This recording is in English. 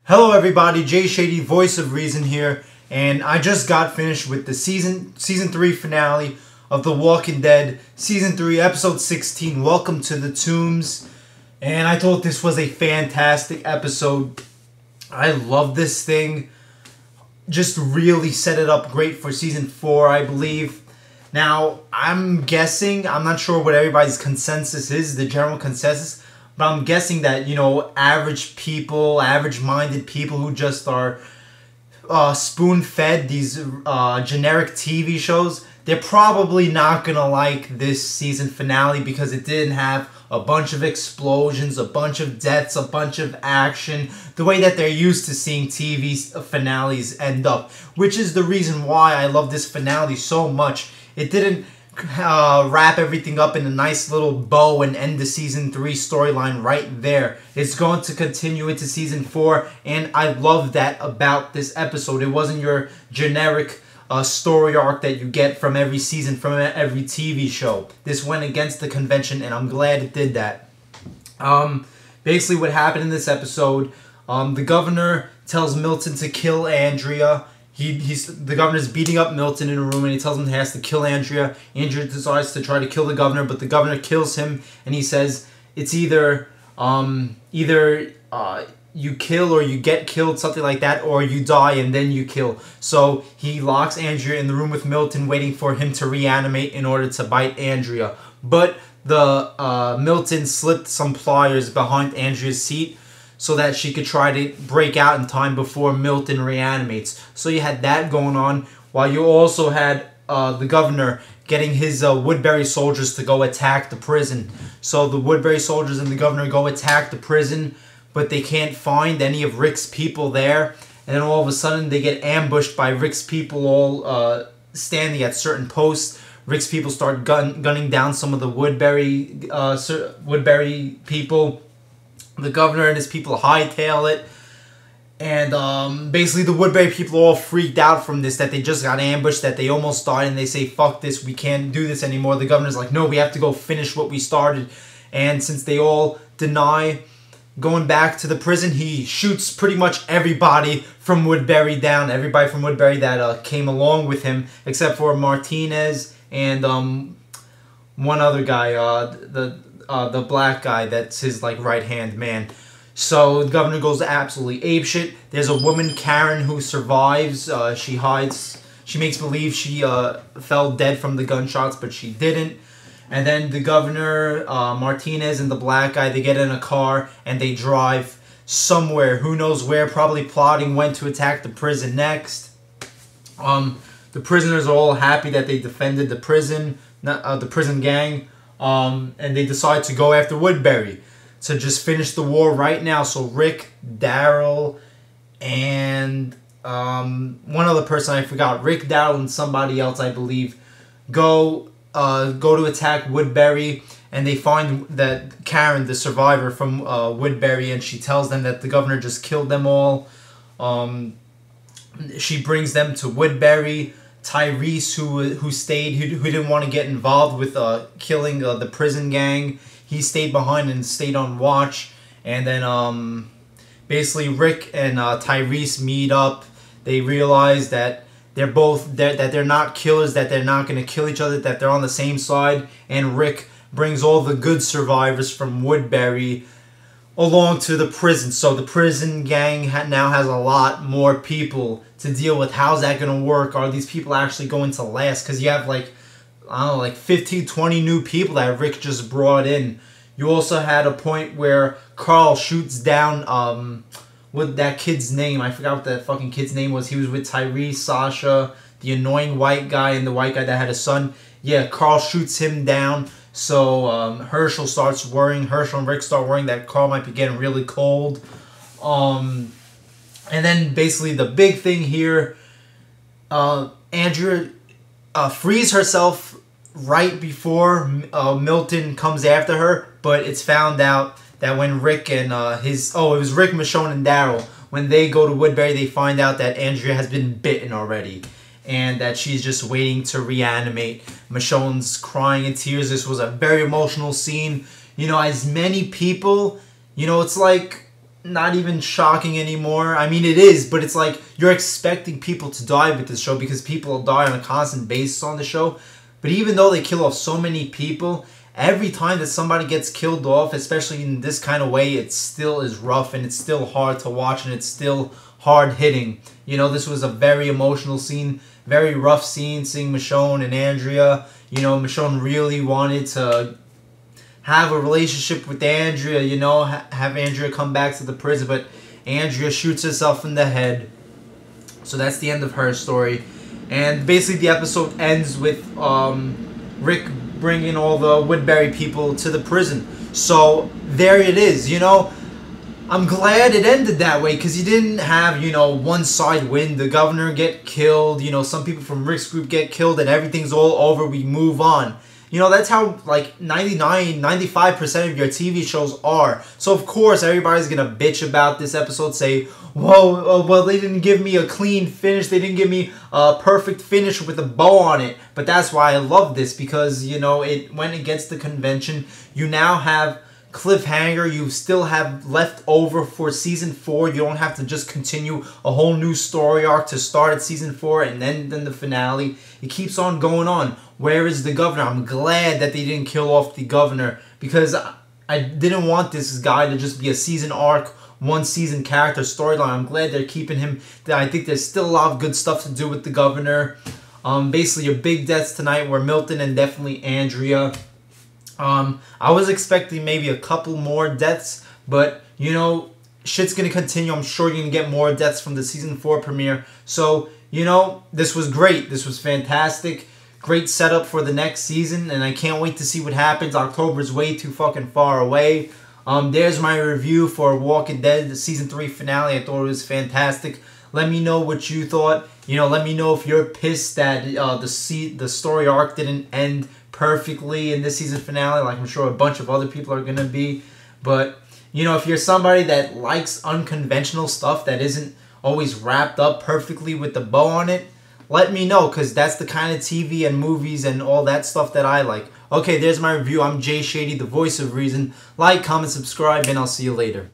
Hello everybody, Jay Shady, voice of reason here, and I just got finished with the season 3 finale of The Walking Dead, season 3, episode 16, Welcome to the Tombs, and I thought this was a fantastic episode. I love this thing, just really set it up great for season 4, I believe. Now, I'm guessing, I'm not sure what everybody's consensus is, the general consensus, but I'm guessing that, average people, average-minded people who just are spoon-fed these generic TV shows, they're probably not going to like this season finale because it didn't have a bunch of explosions, a bunch of deaths, a bunch of action, the way that they're used to seeing TV finales end up, which is the reason why I love this finale so much. It didn't wrap everything up in a nice little bow and end the season 3 storyline right there. It's going to continue into season 4, and I love that about this episode. It wasn't your generic story arc that you get from every season, from every TV show. This went against the convention, and I'm glad it did that. Basically what happened in this episode, the governor tells Milton to kill Andrea. The governor's beating up Milton in a room, and he tells him he has to kill Andrea. Andrea decides to try to kill the governor, but the governor kills him, and he says it's either you kill or you get killed, something like that, or you die and then you kill. So he locks Andrea in the room with Milton, waiting for him to reanimate in order to bite Andrea. But the Milton slipped some pliers behind Andrea's seat, so that she could try to break out in time before Milton reanimates. So you had that going on, while you also had the governor getting his Woodbury soldiers to go attack the prison. So the Woodbury soldiers and the governor go attack the prison, but they can't find any of Rick's people there. And then all of a sudden they get ambushed by Rick's people all standing at certain posts. Rick's people start gunning down some of the Woodbury people. The governor and his people hightail it, and basically the Woodbury people are all freaked out from this, that they just got ambushed, that they almost died, and they say, fuck this, we can't do this anymore. The governor's like, no, we have to go finish what we started. And since they all deny going back to the prison, he shoots pretty much everybody from Woodbury down, everybody from Woodbury that came along with him, except for Martinez and one other guy, the black guy that's his right-hand man. So the governor goes absolutely apeshit. There's a woman, Karen, who survives. She hides. She makes believe she fell dead from the gunshots, but she didn't. And then the governor, Martinez, and the black guy, they get in a car and they drive somewhere. Who knows where? Probably plotting when to attack the prison next. The prisoners are all happy that they defended the prison gang. And they decide to go after Woodbury to just finish the war right now. So Rick, Daryl, and one other person I forgot. Rick, Daryl, and somebody else, I believe, go to attack Woodbury, and they find that Karen, the survivor from Woodbury, and she tells them that the governor just killed them all. She brings them to Woodbury. Tyrese, who stayed, who didn't want to get involved with killing the prison gang, he stayed behind and stayed on watch. And then basically Rick and Tyrese meet up. They realize that they're not killers, that they're not going to kill each other, that they're on the same side. And Rick brings all the good survivors from Woodbury along to the prison. So the prison gang now has a lot more people to deal with. How's that going to work? Are these people actually going to last? Because you have I don't know, 15, 20 new people that Rick just brought in. You also had a point where Carl shoots down, what that kid's name, I forgot what that fucking kid's name was. He was with Tyrese, Sasha, the annoying white guy, and the white guy that had a son. Yeah, Carl shoots him down. So Herschel starts worrying. Herschel and Rick start worrying that Carl might be getting really cold. And then basically the big thing here, Andrea frees herself right before Milton comes after her. But it's found out that when Rick and it was Rick, Michonne, and Daryl, when they go to Woodbury, they find out that Andrea has been bitten already, and that she's just waiting to reanimate. Michonne's crying in tears. This was a very emotional scene. As many people, it's like not even shocking anymore. I mean, it is, but it's like you're expecting people to die with this show because people die on a constant basis on the show. But even though they kill off so many people, every time that somebody gets killed off, especially in this kind of way, it still is rough and it's still hard to watch and it's still hard hitting. You know, this was a very emotional scene, very rough scene, seeing Michonne and Andrea. You know, Michonne really wanted to have a relationship with Andrea, you know, have Andrea come back to the prison, but Andrea shoots herself in the head. So that's the end of her story. And basically the episode ends with Rick bringing all the Woodbury people to the prison. So there it is, you know. I'm glad it ended that way because you didn't have, you know, one side win, the governor get killed, you know, some people from Rick's group get killed and everything's all over, we move on. You know, that's how, like, 95% of your TV shows are. So, of course, everybody's going to bitch about this episode, say, whoa, well, they didn't give me a clean finish. They didn't give me a perfect finish with a bow on it. But that's why I love this, because, you know, when it gets to convention, you now have cliffhanger. You still have left over for season 4. You don't have to just continue a whole new story arc to start at season 4 and then the finale. It keeps on going on. Where is the governor? I'm glad that they didn't kill off the governor, because I didn't want this guy to just be a season arc, one season character storyline. I'm glad they're keeping him. I think there's still a lot of good stuff to do with the governor. Basically, your big deaths tonight were Milton and definitely Andrea. I was expecting maybe a couple more deaths, but, you know, shit's going to continue. I'm sure you're going to get more deaths from the season 4 premiere. So, you know, this was great. This was fantastic. Great setup for the next season, and I can't wait to see what happens. October's way too fucking far away. There's my review for Walking Dead, the season 3 finale. I thought it was fantastic. Let me know what you thought. You know, let me know if you're pissed that the story arc didn't end perfectly in this season finale, like I'm sure a bunch of other people are going to be. But, you know, if you're somebody that likes unconventional stuff that isn't always wrapped up perfectly with the bow on it, let me know, because that's the kind of TV and movies and all that stuff that I like. Okay, there's my review. I'm Jay Shady, the voice of reason. Like, comment, subscribe, and I'll see you later.